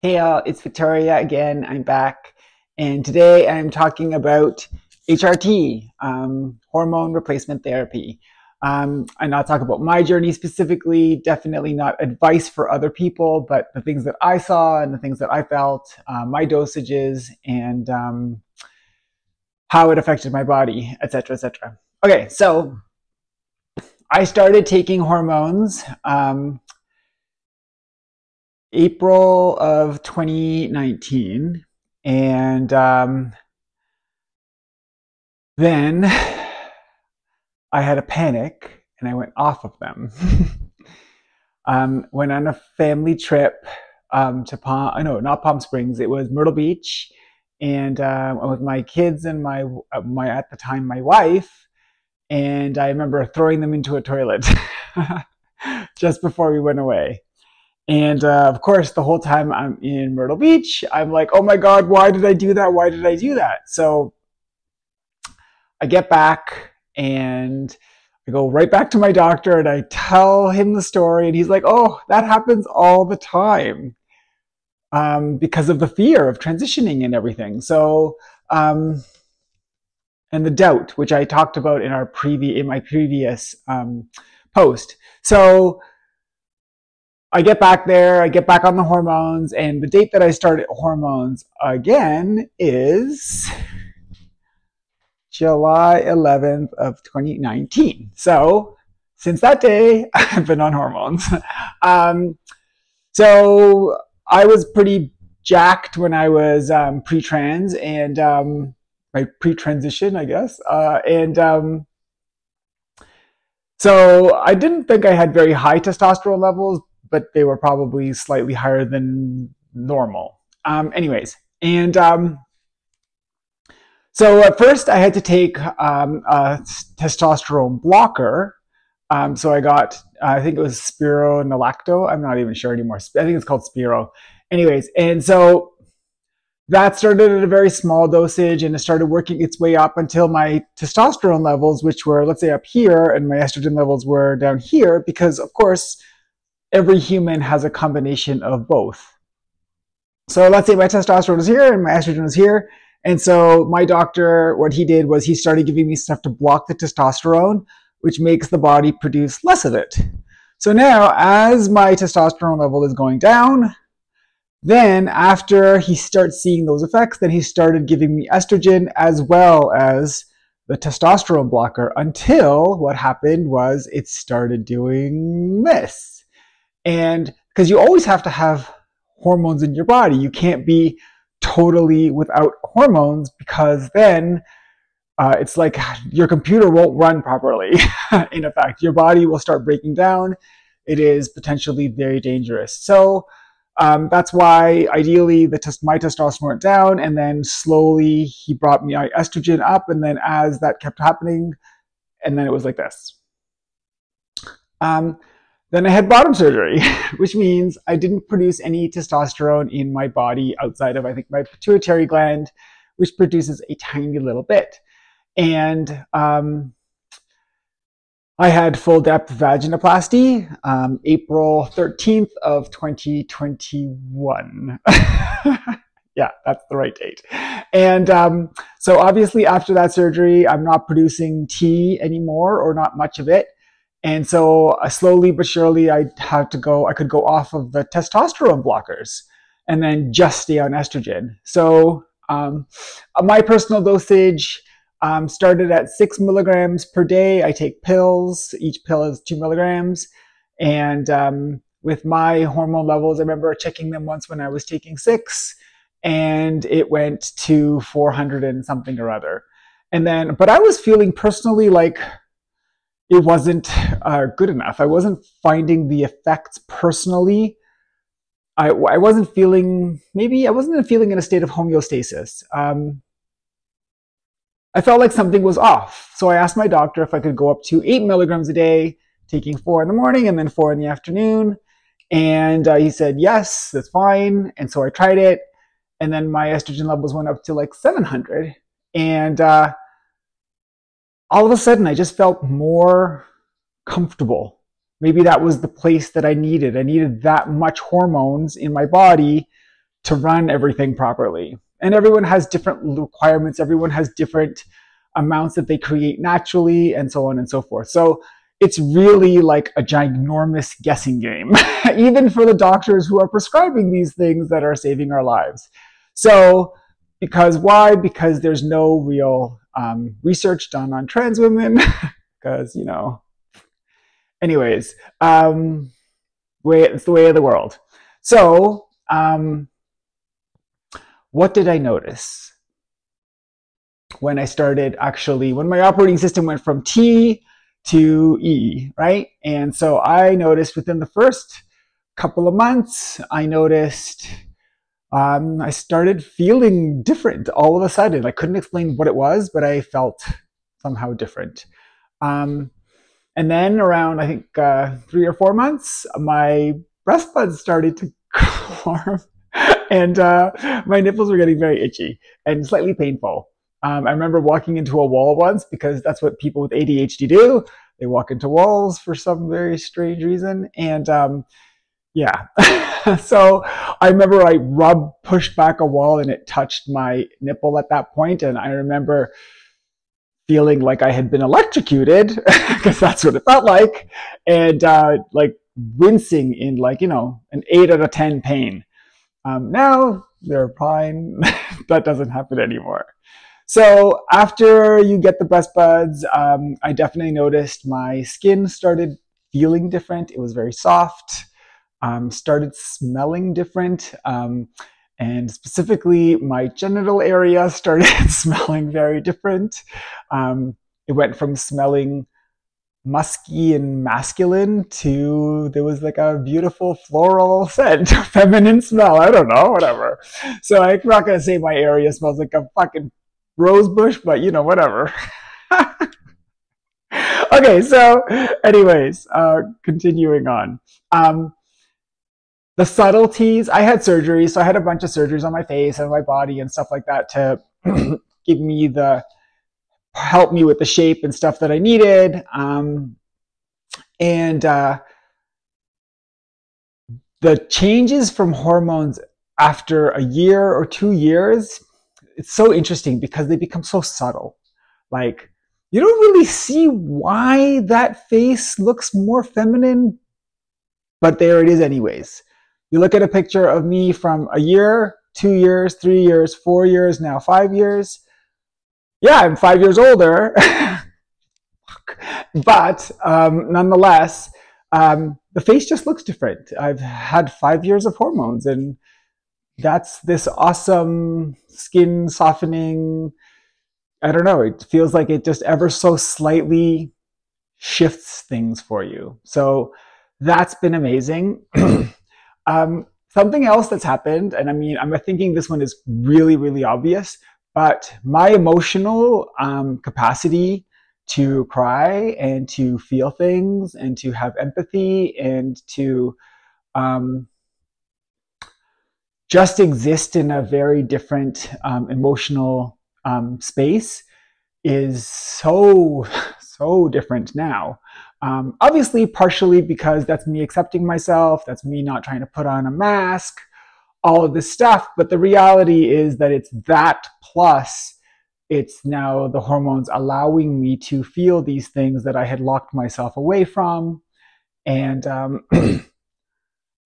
Hey all, it's Victoria again. I'm back, and today I'm talking about HRT, hormone replacement therapy. And I'll talk about my journey specifically, definitely not advice for other people, but the things that I saw and the things that I felt, my dosages, and how it affected my body, etc., etc. Okay, so I started taking hormones April of 2019, and then I had a panic and I went off of them. Went on a family trip to not Palm Springs, it was Myrtle Beach, and with my kids and my at the time my wife, and I remember throwing them into a toilet just before we went away. And of course, the whole time I'm in Myrtle Beach, I'm like, oh my God, why did I do that? Why did I do that? So I get back and I go right back to my doctor and I tell him the story. And he's like, oh, that happens all the time because of the fear of transitioning and everything. So, and the doubt, which I talked about in my previous post. So I get back there, I get back on the hormones, and the date that I started hormones again is July 11th of 2019. So since that day, I've been on hormones. So I was pretty jacked when I was pre-trans and pre-transition, I guess. So I didn't think I had very high testosterone levels, but they were probably slightly higher than normal. Anyways, and so at first I had to take a testosterone blocker. So I got, I think it was spironolactone. I'm not even sure anymore. I think it's called Spiro. Anyways, and so that started at a very small dosage and it started working its way up until my testosterone levels, which were, let's say, up here, and my estrogen levels were down here, because of course, every human has a combination of both. So let's say my testosterone is here and my estrogen is here. And so my doctor, what he did was he started giving me stuff to block the testosterone, which makes the body produce less of it. So now as my testosterone level is going down, then after he starts seeing those effects, then he started giving me estrogen as well as the testosterone blocker, until what happened was it started doing this. And because you always have to have hormones in your body, you can't be totally without hormones, because then it's like your computer won't run properly. In effect, your body will start breaking down. It is potentially very dangerous. So that's why ideally my testosterone went down, and then slowly he brought my estrogen up, and then as that kept happening, and then it was like this. Then I had bottom surgery, which means I didn't produce any testosterone in my body outside of, I think, my pituitary gland, which produces a tiny little bit. And I had full depth vaginoplasty, April 13th of 2021. Yeah, that's the right date. And so obviously after that surgery, I'm not producing T anymore, or not much of it. And so slowly but surely I could go off of the testosterone blockers and then just stay on estrogen. So my personal dosage started at 6 milligrams per day. I take pills. Each pill is 2 milligrams. And with my hormone levels, I remember checking them once when I was taking 6, and it went to 400 and something or other. And then, but I was feeling personally like it wasn't good enough. I wasn't finding the effects personally. I wasn't feeling, maybe I wasn't feeling in a state of homeostasis. I felt like something was off. So I asked my doctor if I could go up to 8 milligrams a day, taking 4 in the morning and then 4 in the afternoon. And he said, yes, that's fine. And so I tried it. And then my estrogen levels went up to like 700. And all of a sudden, I just felt more comfortable. Maybe that was the place that I needed. I needed that much hormones in my body to run everything properly. And everyone has different requirements. Everyone has different amounts that they create naturally, and so on and so forth. So it's really like a ginormous guessing game, even for the doctors who are prescribing these things that are saving our lives. So, because why? Because there's no real research done on trans women, because, you know, anyways, it's the way of the world. So, what did I notice when I started when my operating system went from T to E, right? And so I noticed within the first couple of months, I noticed I started feeling different all of a sudden. I couldn't explain what it was, but I felt somehow different. And then around, I think, 3 or 4 months, my breast buds started to form, and my nipples were getting very itchy and slightly painful. I remember walking into a wall once, because that's what people with ADHD do. They walk into walls for some very strange reason. And yeah, so I remember I pushed back a wall and it touched my nipple at that point. And I remember feeling like I had been electrocuted, because that's what it felt like. And like wincing in, like, you know, an 8 out of 10 pain. Now they're fine. That doesn't happen anymore. So after you get the breast buds, I definitely noticed my skin started feeling different. It was very soft, started smelling different, and specifically my genital area started smelling very different. It went from smelling musky and masculine to, there was like a beautiful floral scent, feminine smell. I don't know, whatever. So I'm not going to say my area smells like a fucking rose bush, but you know, whatever. Okay, so anyways, continuing on. The subtleties, I had surgery, so I had a bunch of surgeries on my face and my body and stuff like that to give me help me with the shape and stuff that I needed. And the changes from hormones after a year or 2 years, it's so interesting because they become so subtle. Like, you don't really see why that face looks more feminine, but there it is anyways. You look at a picture of me from a year, 2 years, 3 years, 4 years, now 5 years. Yeah, I'm 5 years older. But nonetheless, the face just looks different. I've had 5 years of hormones, and that's this awesome skin softening. I don't know, it feels like it just ever so slightly shifts things for you. So that's been amazing. Something else that's happened, and I mean, I'm thinking this one is really, really obvious, but my emotional capacity to cry and to feel things and to have empathy and to just exist in a very different emotional space is so different now. Obviously, partially because that's me accepting myself, that's me not trying to put on a mask, all of this stuff. But the reality is that it's that plus it's now the hormones allowing me to feel these things that I had locked myself away from. And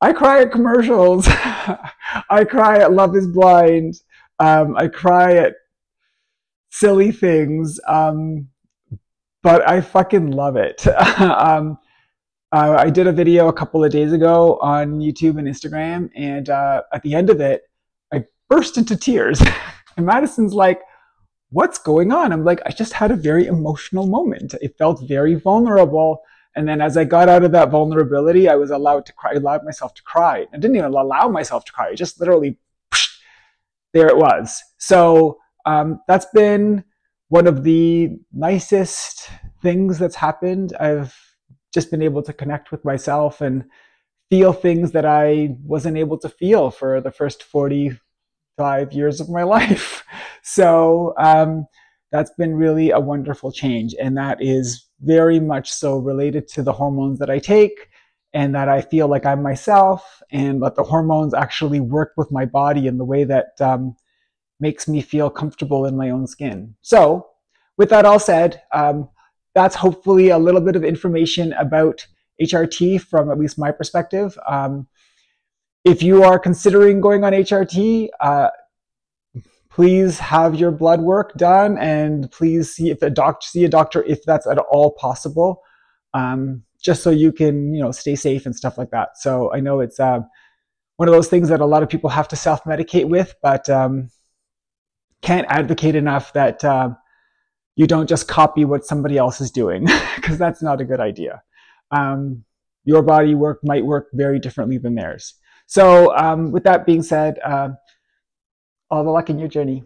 I cry at commercials. I cry at Love is Blind. I cry at silly things. But I fucking love it. I did a video a couple of days ago on YouTube and Instagram, and at the end of it, I burst into tears. And Madison's like, what's going on? I'm like, I just had a very emotional moment. It felt very vulnerable. And then as I got out of that vulnerability, I was allowed to cry. I allowed myself to cry. I didn't even allow myself to cry. I just literally, there it was. So that's been one of the nicest things that's happened. I've just been able to connect with myself and feel things that I wasn't able to feel for the first 45 years of my life. So that's been really a wonderful change. And that is very much so related to the hormones that I take and that I feel like I'm myself, and that the hormones actually work with my body in the way that makes me feel comfortable in my own skin. So with that all said, that's hopefully a little bit of information about HRT from at least my perspective. If you are considering going on HRT, please have your blood work done, and please see a doctor if that's at all possible, just so you can stay safe and stuff like that. So I know it's one of those things that a lot of people have to self-medicate with, but can't advocate enough that you don't just copy what somebody else is doing, because that's not a good idea. Your body might work very differently than theirs. So with that being said, all the luck in your journey.